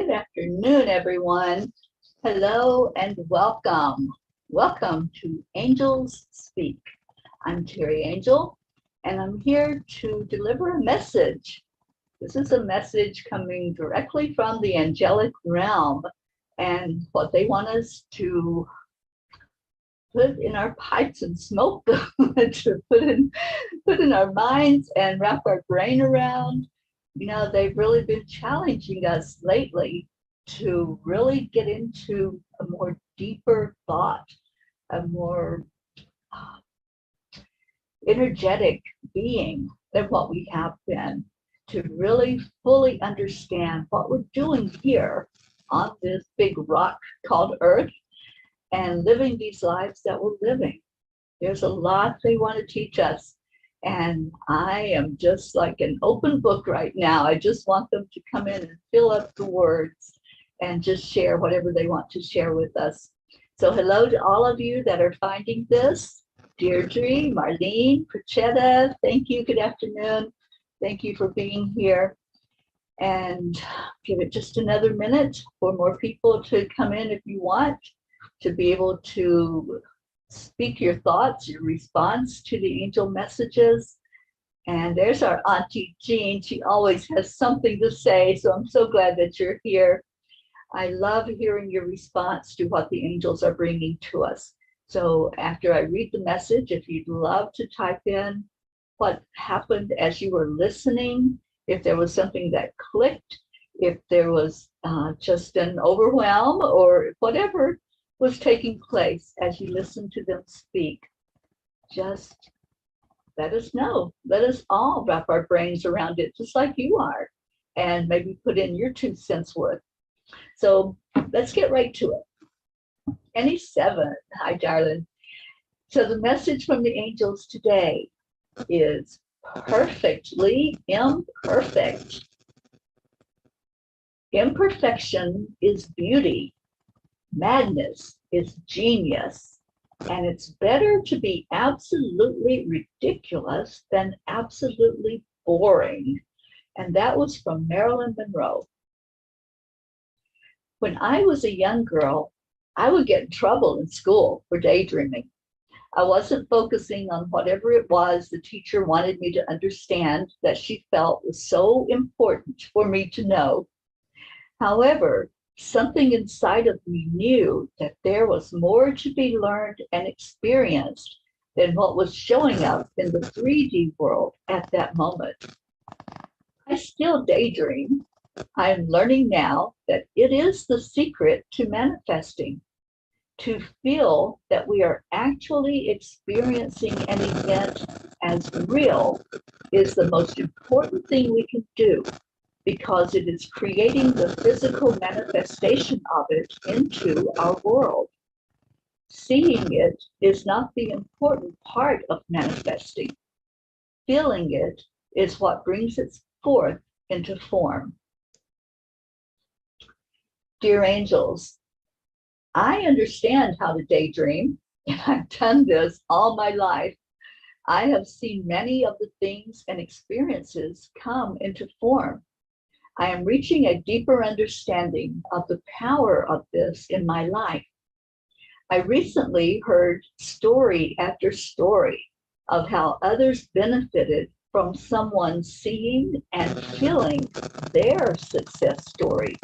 Good afternoon, everyone. Hello and welcome. Welcome to Angels Speak. I'm Teri Angel, and I'm here to deliver a message. This is a message coming directly from the angelic realm, and what they want us to put in our pipes and smoke them, to put in our minds and wrap our brain around. You know, they've really been challenging us lately to really get into a more deeper thought, a more energetic being than what we have been, to really fully understand what we're doing here on this big rock called Earth and living these lives that we're living. There's a lot they want to teach us. And I am just like an open book right now. I just want them to come in and fill up the words and just share whatever they want to share with us. So hello to all of you that are finding this. Deirdre, Marlene, Perchetta, thank you. Good afternoon. Thank you for being here. And give it just another minute for more people to come in if you want, to be able to speak your thoughts, your response to the angel messages. And there's our Auntie Jean. She always has something to say, so I'm so glad that you're here. I love hearing your response to what the angels are bringing to us. So after I read the message, if you'd love to type in what happened as you were listening, if there was something that clicked, if there was just an overwhelm or whatever was taking place as you listen to them speak, just let us know. Let us all wrap our brains around it just like you are, and maybe put in your 2 cents worth. So let's get right to it. Penny 7, hi darling. So the message from the angels today is perfectly imperfect. Imperfection is beauty. Madness is genius, and it's better to be absolutely ridiculous than absolutely boring. And that was from Marilyn Monroe. When I was a young girl, I would get in trouble in school for daydreaming. I wasn't focusing on whatever it was the teacher wanted me to understand that she felt was so important for me to know. However, something inside of me knew that there was more to be learned and experienced than what was showing up in the 3D world at that moment. I still daydream. I'm learning now that it is the secret to manifesting. To feel that we are actually experiencing an event as real is the most important thing we can do, because it is creating the physical manifestation of it into our world. Seeing it is not the important part of manifesting. Feeling it is what brings it forth into form. Dear angels, I understand how to daydream, and I've done this all my life. I have seen many of the things and experiences come into form. I am reaching a deeper understanding of the power of this in my life. I recently heard story after story of how others benefited from someone seeing and feeling their success story,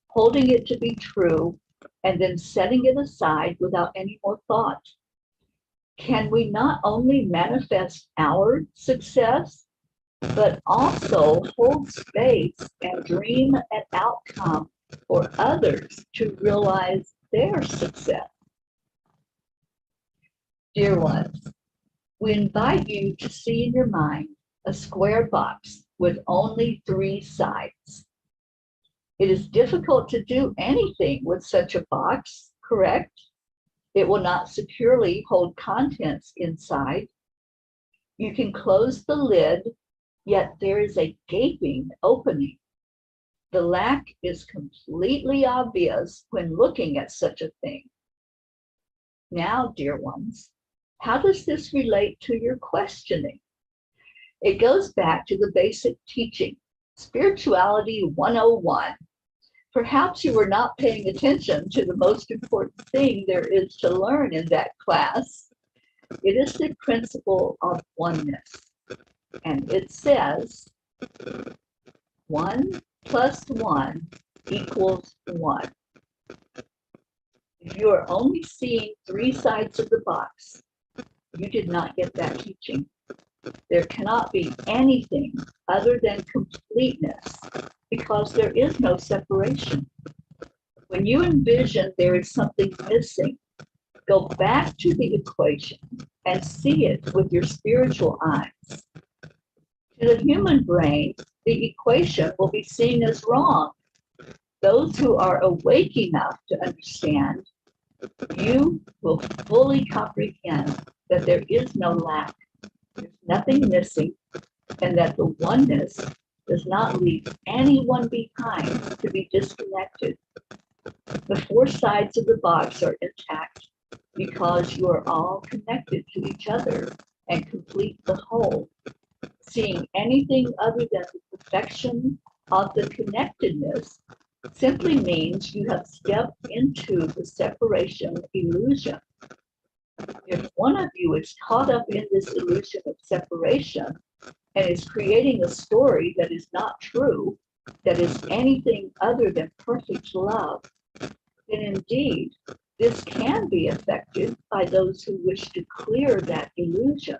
holding it to be true, and then setting it aside without any more thought. Can we not only manifest our success, but also hold space and dream an outcome for others to realize their success? Dear ones, we invite you to see in your mind a square box with only 3 sides. It is difficult to do anything with such a box, correct? It will not securely hold contents inside. You can close the lid, yet there is a gaping opening. The lack is completely obvious when looking at such a thing. Now, dear ones, how does this relate to your questioning? It goes back to the basic teaching, Spirituality 101, perhaps you were not paying attention to the most important thing there is to learn in that class. It is the principle of oneness. And it says 1 + 1 = 1. If you are only seeing 3 sides of the box, you did not get that teaching. There cannot be anything other than completeness because there is no separation. When you envision there is something missing, go back to the equation and see it with your spiritual eyes. To the human brain, the equation will be seen as wrong. Those who are awake enough to understand, you will fully comprehend that there is no lack, there's nothing missing, and that the oneness does not leave anyone behind to be disconnected. The 4 sides of the box are intact because you are all connected to each other and complete the whole. Seeing anything other than the perfection of the connectedness simply means you have stepped into the separation illusion. If one of you is caught up in this illusion of separation and is creating a story that is not true, that is anything other than perfect love, then indeed this can be affected by those who wish to clear that illusion.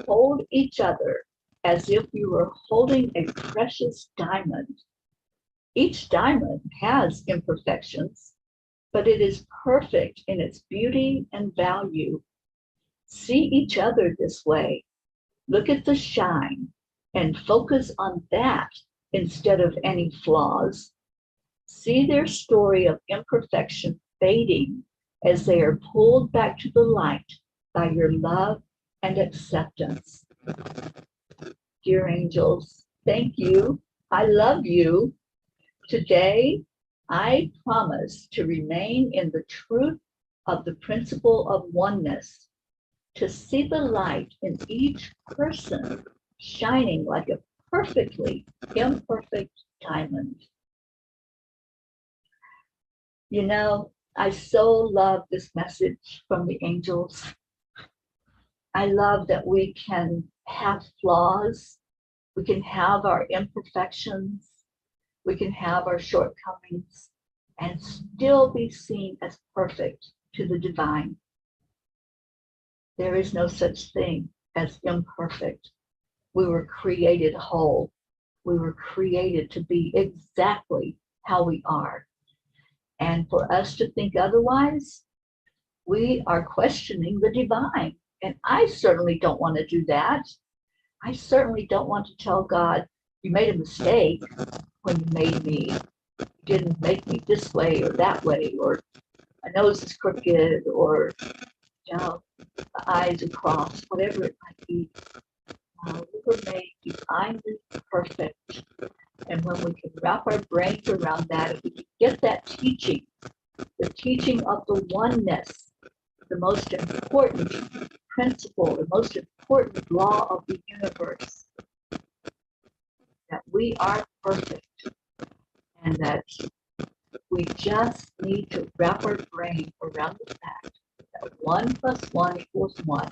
Hold each other as if you were holding a precious diamond. Each diamond has imperfections, but it is perfect in its beauty and value. See each other this way. Look at the shine and focus on that instead of any flaws. See their story of imperfection fading as they are pulled back to the light by your love and acceptance. Dear angels, thank you. I love you. Today, I promise to remain in the truth of the principle of oneness, to see the light in each person shining like a perfectly imperfect diamond. You know, I so love this message from the angels. I love that we can have flaws, we can have our imperfections, we can have our shortcomings, and still be seen as perfect to the divine. There is no such thing as imperfect. We were created whole. We were created to be exactly how we are. And for us to think otherwise, we are questioning the divine. And I certainly don't want to do that. I certainly don't want to tell God, you made a mistake when you made me. You didn't make me this way or that way, or my nose is crooked, or you know, the eyes are crossed, whatever it might be. We were made divinely perfect. And when we can wrap our brains around that, if we can get that teaching, the teaching of the oneness, the most important principle, the most important law of the universe, that we are perfect and that we just need to wrap our brain around the fact that 1 + 1 = 1,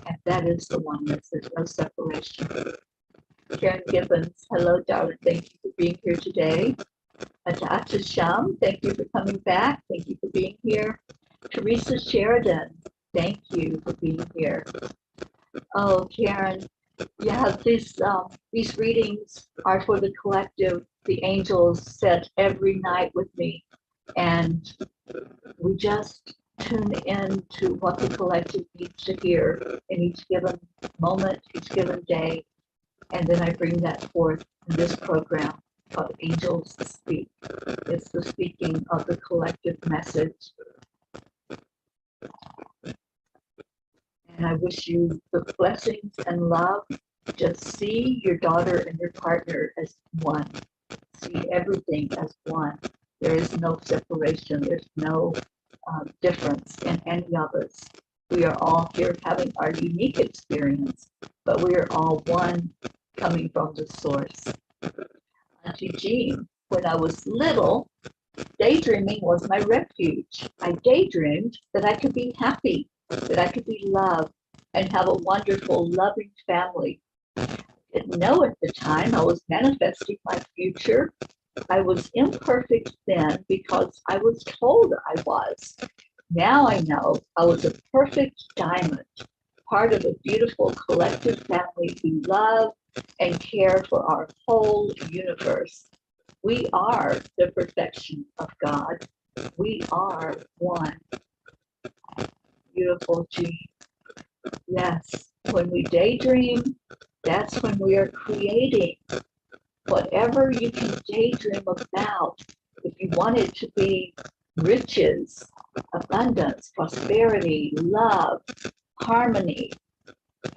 and that is the oneness. There's no separation. Karen Gibbons, hello, darling. Thank you for being here today. Atata Sham, thank you for coming back. Thank you for being here. Teresa Sheridan, thank you for being here. Oh, Karen, yeah, these readings are for the collective. The angels sit every night with me, and we just tune in to what the collective needs to hear in each given moment, each given day, and then I bring that forth in this program called Angels Speak. It's the speaking of the collective message. And I wish you the blessings and love. Just see your daughter and your partner as one. See everything as one. There is no separation. There's no difference in any of us. We are all here having our unique experience, but we are all one coming from the source. Auntie Jean, when I was little, daydreaming was my refuge. I daydreamed that I could be happy, that I could be loved, and have a wonderful, loving family. Didn't know at the time I was manifesting my future. I was imperfect then because I was told I was. Now I know I was a perfect diamond, part of a beautiful collective family who love and care for our whole universe. We are the perfection of God. We are one. Beautiful, Jean. Yes, when we daydream, that's when we are creating. Whatever you can daydream about, if you want it to be riches, abundance, prosperity, love, harmony,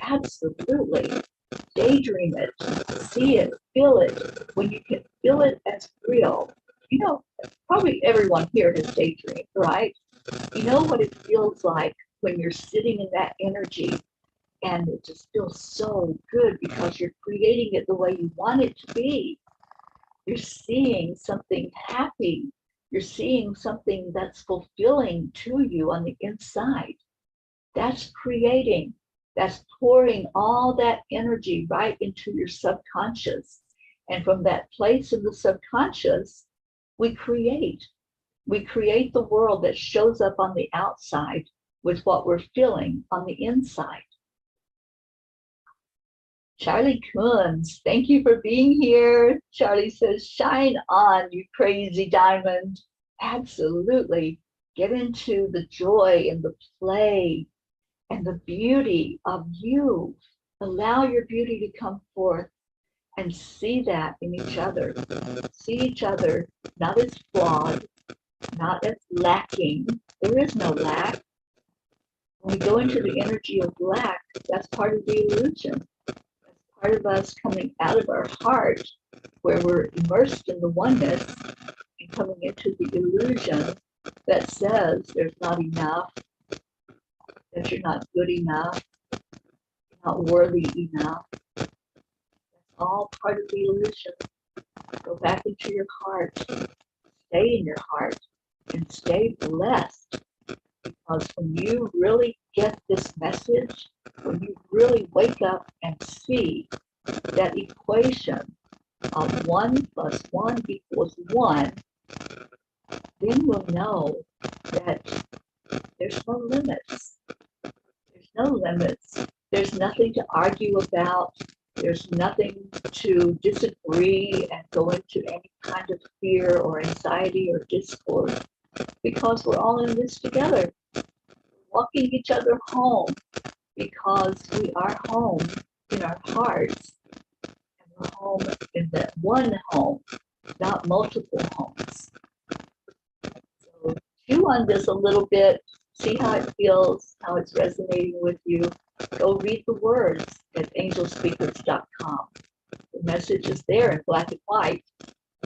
absolutely. Daydream it, see it, feel it. When you can feel it as real, you know, probably everyone here has daydreamed, right? You know what it feels like when you're sitting in that energy, and it just feels so good because you're creating it the way you want it to be. You're seeing something happy. You're seeing something that's fulfilling to you on the inside. That's creating. That's pouring all that energy right into your subconscious. And from that place in the subconscious, we create. We create the world that shows up on the outside with what we're feeling on the inside. Charlie Coons, thank you for being here. Charlie says, shine on, you crazy diamond. Absolutely. Get into the joy and the play and the beauty of you. Allow your beauty to come forth and see that in each other. See each other not as flawed, not as lacking. There is no lack. When we go into the energy of lack, that's part of the illusion. Part of us coming out of our heart, where we're immersed in the oneness and coming into the illusion that says there's not enough, that you're not good enough, you're not worthy enough. That's all part of the illusion. Go back into your heart, stay in your heart, and stay blessed. Because when you really get this message, when you really wake up and see that equation of 1 plus 1 equals 1, then you'll know that there's no limits. There's no limits. There's nothing to argue about. There's nothing to disagree and go into any kind of fear or anxiety or discord, because we're all in this together, walking each other home, because we are home in our hearts, and we're home in that one home, not multiple homes. So chew on this a little bit, see how it feels, how it's resonating with you. Go read the words at angelspeakers.com. The message is there in black and white,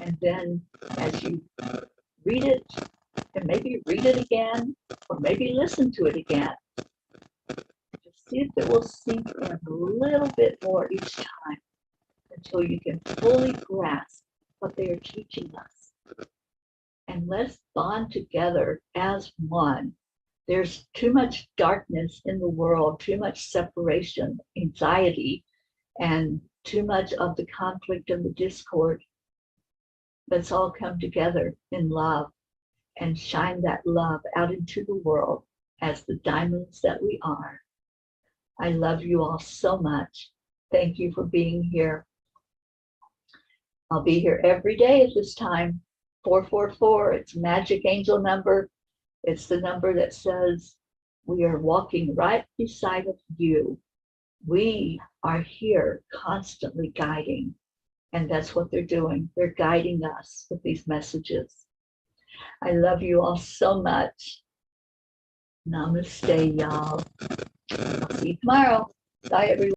and then as you read it, and maybe read it again, or maybe listen to it again, just see if it will sink in a little bit more each time until you can fully grasp what they are teaching us. And let's bond together as one. There's too much darkness in the world, too much separation, anxiety, and too much of the conflict and the discord. Let's all come together in love and shine that love out into the world as the diamonds that we are. I love you all so much. Thank you for being here. I'll be here every day at this time. 444, it's a magic angel number. It's the number that says we are walking right beside of you. We are here constantly guiding, and that's what they're doing. They're guiding us with these messages. I love you all so much. Namaste, y'all. I'll see you tomorrow. Bye, everyone.